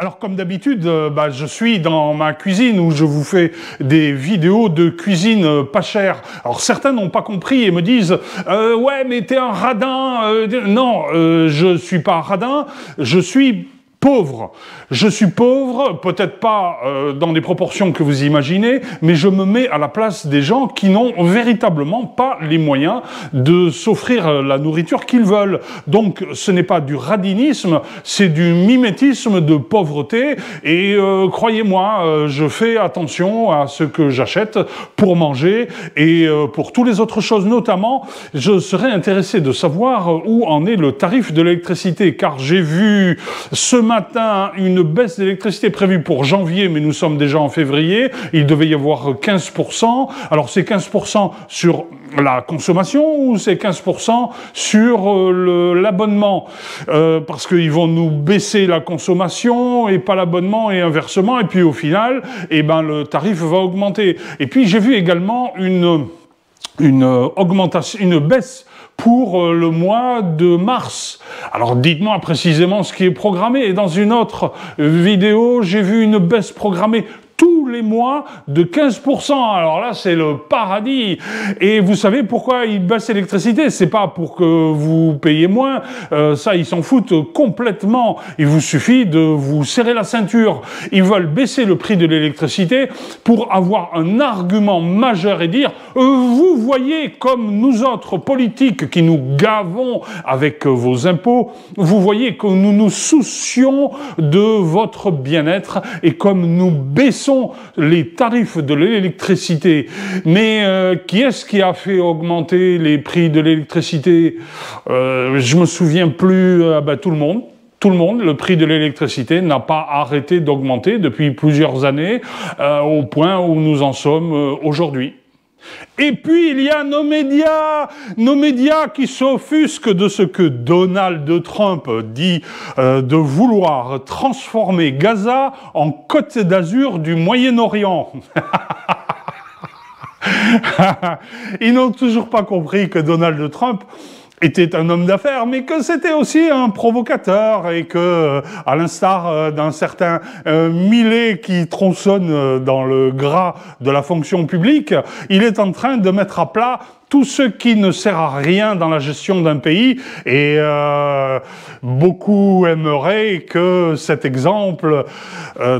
Alors comme d'habitude, je suis dans ma cuisine où je vous fais des vidéos de cuisine pas chère. Alors certains n'ont pas compris et me disent ouais mais t'es un radin. Non, je suis pas radin, je suis pauvre. Je suis pauvre, peut-être pas dans des proportions que vous imaginez, mais je me mets à la place des gens qui n'ont véritablement pas les moyens de s'offrir la nourriture qu'ils veulent. Donc ce n'est pas du radinisme, c'est du mimétisme de pauvreté et croyez-moi, je fais attention à ce que j'achète pour manger et pour toutes les autres choses. Notamment, je serais intéressé de savoir où en est le tarif de l'électricité, car j'ai vu ce matin une baisse d'électricité prévue pour janvier, mais nous sommes déjà en février, il devait y avoir 15%. Alors c'est 15% sur la consommation ou c'est 15% sur l'abonnement parce qu'ils vont nous baisser la consommation et pas l'abonnement et inversement, et puis au final, le tarif va augmenter. Et puis j'ai vu également une augmentation, une baisse pour le mois de mars. Alors dites-moi précisément ce qui est programmé. Et dans une autre vidéo, j'ai vu une baisse programmée tous les mois de 15%. Alors là, c'est le paradis. Et vous savez pourquoi ils baissent l'électricité? C'est pas pour que vous payiez moins. Ça, ils s'en foutent complètement. Il vous suffit de vous serrer la ceinture. Ils veulent baisser le prix de l'électricité pour avoir un argument majeur et dire vous voyez comme nous autres politiques qui nous gavons avec vos impôts, vous voyez que nous nous soucions de votre bien-être et comme nous baissons les tarifs de l'électricité. Mais qui est-ce qui a fait augmenter les prix de l'électricité? Je me souviens plus. Tout le monde. Tout le monde, le prix de l'électricité n'a pas arrêté d'augmenter depuis plusieurs années, au point où nous en sommes aujourd'hui. Et puis il y a nos médias qui s'offusquent de ce que Donald Trump dit de vouloir transformer Gaza en Côte d'Azur du Moyen-Orient. Ils n'ont toujours pas compris que Donald Trump était un homme d'affaires, mais que c'était aussi un provocateur et que, à l'instar d'un certain Millet qui tronçonne dans le gras de la fonction publique, il est en train de mettre à plat tout ce qui ne sert à rien dans la gestion d'un pays et beaucoup aimeraient que cet exemple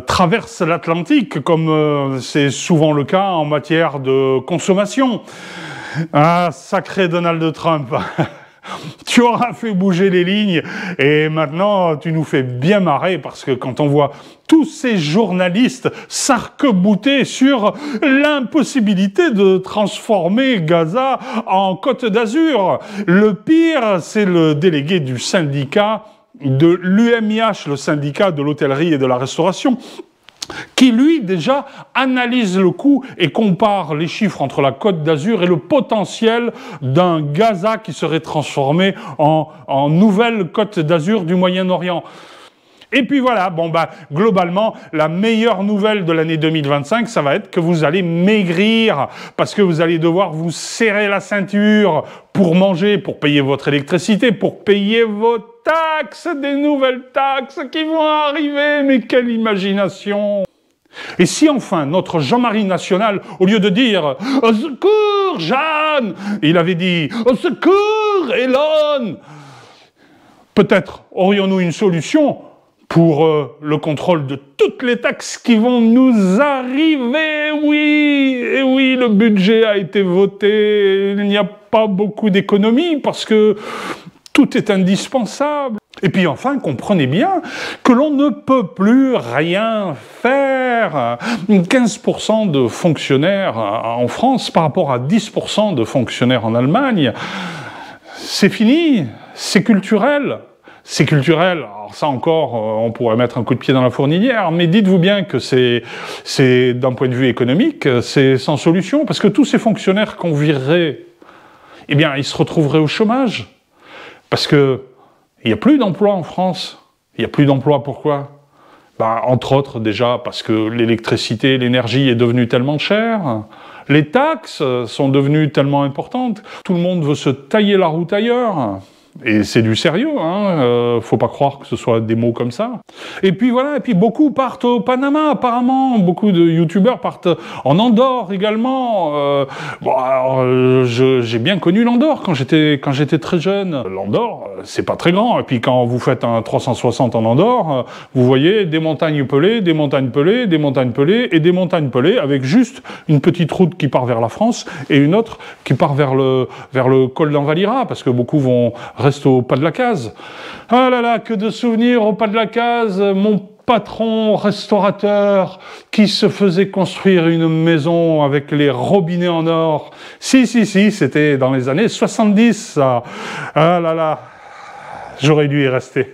traverse l'Atlantique, comme c'est souvent le cas en matière de consommation. Ah, sacré Donald Trump. Tu auras fait bouger les lignes et maintenant tu nous fais bien marrer parce que quand on voit tous ces journalistes s'arc-bouter sur l'impossibilité de transformer Gaza en Côte d'Azur, le pire c'est le délégué du syndicat de l'UMIH, le syndicat de l'hôtellerie et de la restauration, qui lui déjà analyse le coût et compare les chiffres entre la Côte d'Azur et le potentiel d'un Gaza qui serait transformé en nouvelle Côte d'Azur du Moyen-Orient. Et puis voilà, globalement, la meilleure nouvelle de l'année 2025, ça va être que vous allez maigrir, parce que vous allez devoir vous serrer la ceinture pour manger, pour payer votre électricité, pour payer vos taxes, des nouvelles taxes qui vont arriver, mais quelle imagination! Et si enfin notre Jean-Marie National, au lieu de dire « Au secours, Jeanne !» il avait dit « Au secours, Elon !» Peut-être aurions-nous une solution pour le contrôle de toutes les taxes qui vont nous arriver. Oui, et oui, le budget a été voté, il n'y a pas beaucoup d'économies parce que tout est indispensable. Et puis enfin, comprenez bien que l'on ne peut plus rien faire. 15% de fonctionnaires en France par rapport à 10% de fonctionnaires en Allemagne, c'est fini, c'est culturel. C'est culturel, alors ça encore, on pourrait mettre un coup de pied dans la fourmilière, mais dites-vous bien que c'est d'un point de vue économique, c'est sans solution, parce que tous ces fonctionnaires qu'on virerait, eh bien, ils se retrouveraient au chômage, parce que il n'y a plus d'emploi en France. Il n'y a plus d'emploi, pourquoi? Entre autres, déjà, parce que l'électricité, l'énergie est devenue tellement chère, les taxes sont devenues tellement importantes, tout le monde veut se tailler la route ailleurs. Et c'est du sérieux, hein, faut pas croire que ce soit des mots comme ça. Et puis voilà, et puis beaucoup partent au Panama, apparemment. Beaucoup de youtubeurs partent en Andorre également. Bon, alors, j'ai bien connu l'Andorre quand j'étais très jeune. L'Andorre, c'est pas très grand. Et puis quand vous faites un 360 en Andorre, vous voyez des montagnes pelées, des montagnes pelées, des montagnes pelées et des montagnes pelées, avec juste une petite route qui part vers la France et une autre qui part vers le col d'Envalira, parce que beaucoup vont rester au pas de la case. Ah là là, que de souvenirs au pas de la case. Mon patron restaurateur qui se faisait construire une maison avec les robinets en or. Si, c'était dans les années 70, ça. Ah là là, j'aurais dû y rester.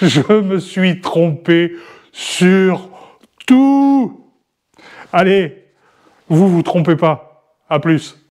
Je me suis trompé sur tout. Allez, vous trompez pas. À plus.